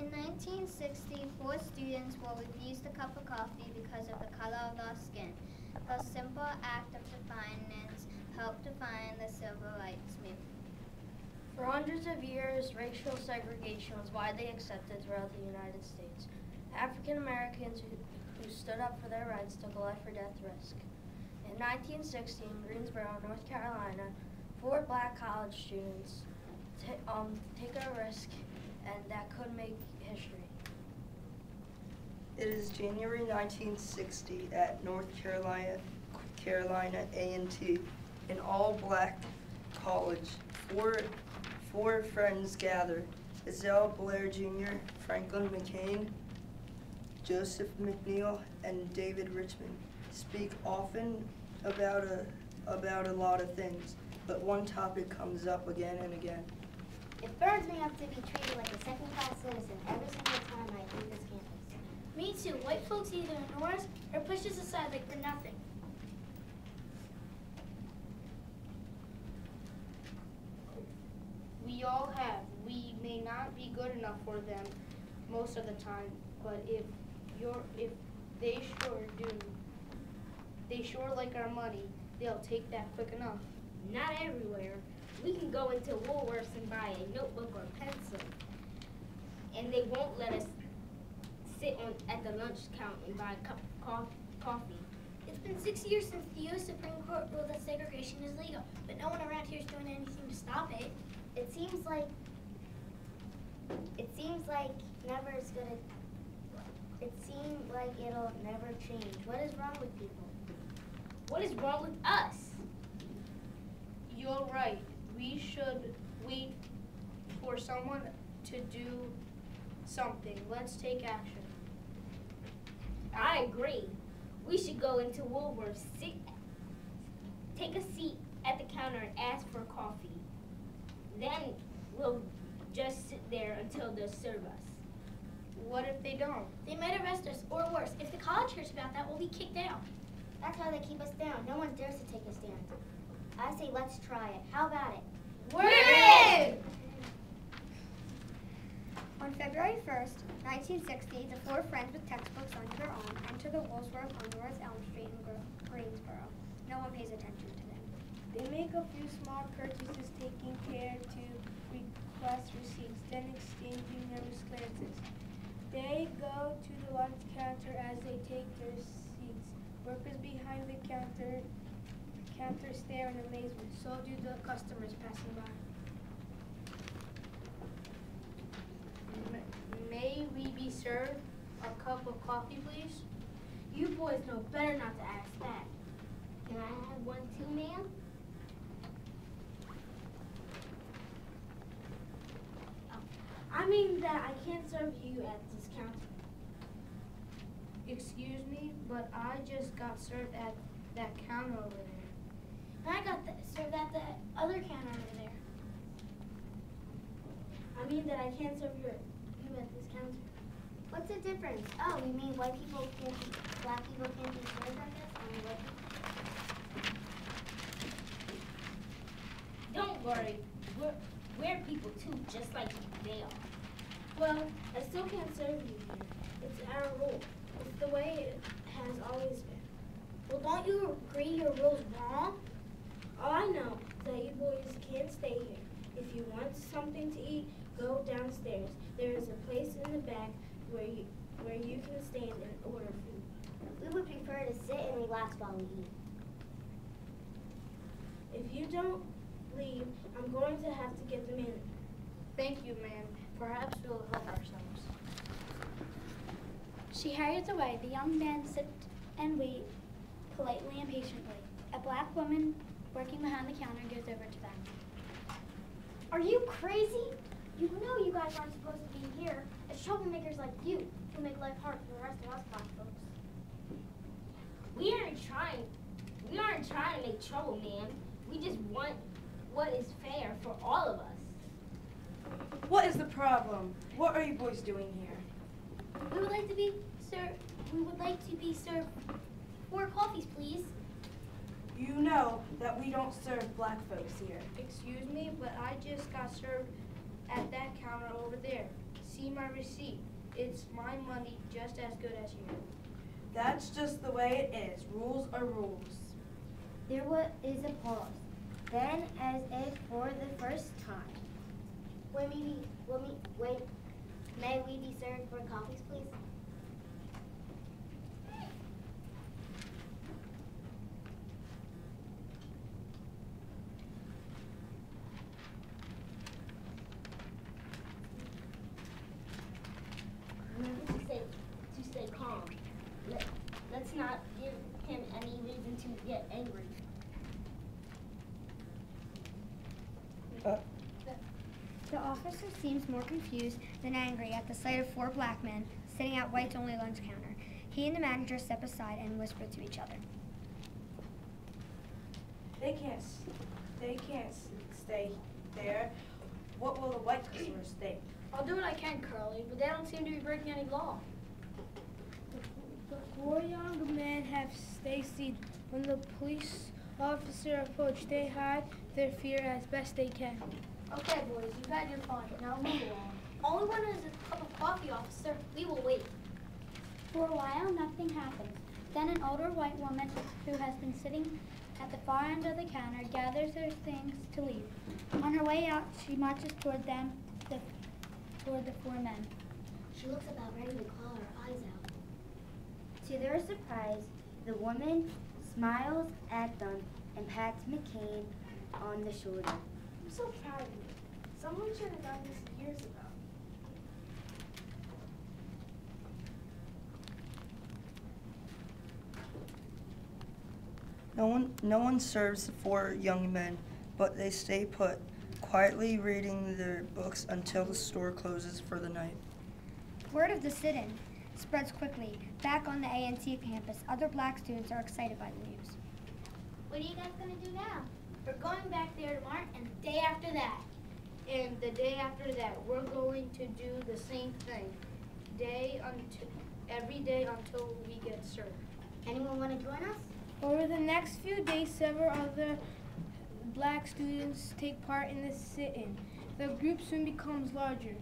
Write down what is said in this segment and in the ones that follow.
In 1960, 4 students were refused a cup of coffee because of the color of their skin. The simple act of defiance helped define the civil rights movement. For hundreds of years, racial segregation was widely accepted throughout the United States. African Americans who stood up for their rights took a life or death risk. In 1960, in Greensboro, North Carolina, 4 black college students take a risk and that could make history. It is January 1960 at North Carolina A&T, an all-black college. Four friends gather: Ezell Blair Jr., Franklin McCain, Joseph McNeil, and David Richmond. Speak often about a lot of things, but one topic comes up again and again. It burns me up to be treated like a second-class citizen every single time I leave this campus. Me too. White folks either ignore us or push us aside like we're nothing. We all have. We may not be good enough for them most of the time, but if they sure do, they sure like our money, they'll take that quick enough. Not everywhere. We can go into Woolworths and buy a notebook or a pencil, and they won't let us sit at the lunch counter and buy a cup of coffee. It's been 6 years since the U.S. Supreme Court ruled that segregation is legal, but no one around here is doing anything to stop it. It seems like it'll never change. What is wrong with people? What is wrong with us? You're right. We should wait for someone to do something. Let's take action. I agree. We should go into Woolworths, take a seat at the counter and ask for coffee. Then we'll just sit there until they serve us. What if they don't? They might arrest us, or worse. If the college hears about that, we'll be kicked out. That's how they keep us down. No one dares to take a stand. I say let's try it. How about it? We're in! On February 1st, 1960, the 4 friends with textbooks under their arm enter the Woolworth on North Elm Street in Greensboro. No one pays attention to them. They make a few small purchases, taking care to request receipts, then exchanging nervous glances. They go to the lunch counter as they take their seats. Workers behind the counter stare in amazement. So do the customers passing by. May we be served a cup of coffee, please? You boys know better not to ask that. Can I have one too, ma'am? I mean that I can't serve you at this counter. Excuse me, but I just got served at that counter over there. And I got served at the other counter over there. I mean that I can't serve you at this counter. What's the difference? Oh, you mean white people can't be, black people can't be served at this? I mean, white people. Don't worry. We're people too, just like they are. Well, I still can't serve you here. It's our rule. It's the way it has always been. Well, don't you agree your rule's wrong? All I know is that you boys can't stay here. If you want something to eat, go downstairs. There is a place in the back where you can stand and order food. We would prefer to sit and relax while we eat. If you don't leave, I'm going to have to get the manager. Thank you, ma'am. Perhaps we'll help ourselves. She hurries away. The young men sit and wait politely and patiently. A black woman working behind the counter goes over to them. Are you crazy? You know you guys aren't supposed to be here. It's troublemakers like you who make life hard for the rest of us black folks. We aren't trying to make trouble, ma'am. We just want what is fair for all of us. What is the problem? What are you boys doing here? We would like to be served 4 coffees, please. You know that we don't serve black folks here. Excuse me, but I just got served at that counter over there. see my receipt. It's my money just as good as yours. That's just the way it is. Rules are rules. There is a pause. Then, as if for the first time. May we be served for coffees, please? To stay calm. Let's not give him any reason to get angry. The officer seems more confused than angry at the sight of 4 black men sitting at White's only lunch counter. He and the manager step aside and whisper to each other. They can't stay there. What will the white customers think? I'll do what I can, Curly, but they don't seem to be breaking any law. The 4 young men have stayed seated. When the police officer approached, they hide their fear as best they can. Okay, boys, you've had your fun. Now move along. Only one is a cup of coffee, officer. We will wait. For a while, nothing happens. Then an older white woman who has been sitting at the far end of the counter gathers her things to leave. On her way out, she marches toward them, toward the 4 men. She looks about ready to claw her eyes out. To their surprise, the woman smiles at them and pats McCain on the shoulder. I'm so proud of you. Someone should have done this years ago. No one serves the 4 young men, but they stay put, quietly reading their books until the store closes for the night. Word of the sit-in spreads quickly. Back on the A&T campus, other black students are excited by the news. What are you guys going to do now? We're going back there tomorrow and the day after that. And the day after that, we're going to do the same thing. Every day until we get served. Anyone want to join us? Over the next few days, several other black students take part in the sit-in. The group soon becomes larger.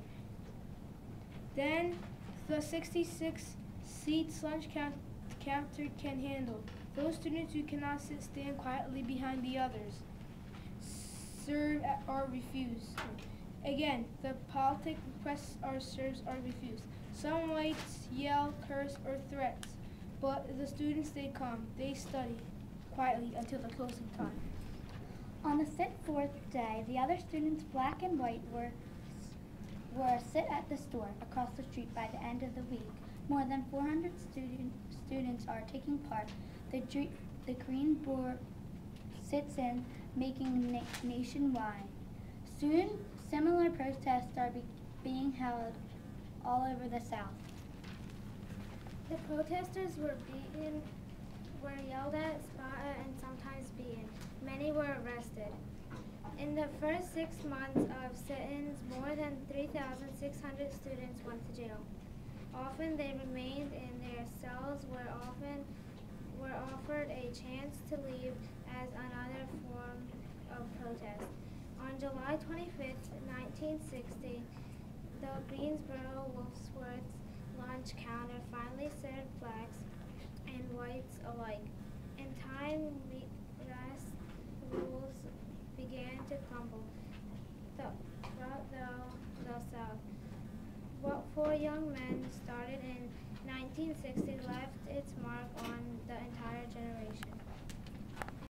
Then the 66 seats lunch counter can handle. Those students who cannot sit stand quietly behind the others. Serve or refuse. Again, the politic requests are served or refused. Some whites yell, curse, or threats, but the students stay calm. They study quietly until the closing time. On the 4th day, the other students, black and white, were sit at the store across the street. By the end of the week, more than 400 students are taking part. The Green Board sits in, making nationwide. Soon, similar protests are being held all over the South. The protesters were beaten, were yelled at, spat at, and sometimes beaten. Many were arrested. In the first 6 months of sit-ins, more than 3,600 students went to jail. Often they remained in their cells, were offered a chance to leave as another form of protest. On July 25, 1960, the Greensboro Wolfsworth lunch counter finally served blacks and whites alike. In time, race rules began to crumble throughout the South. What 4 young men started in 1960 left its mark on the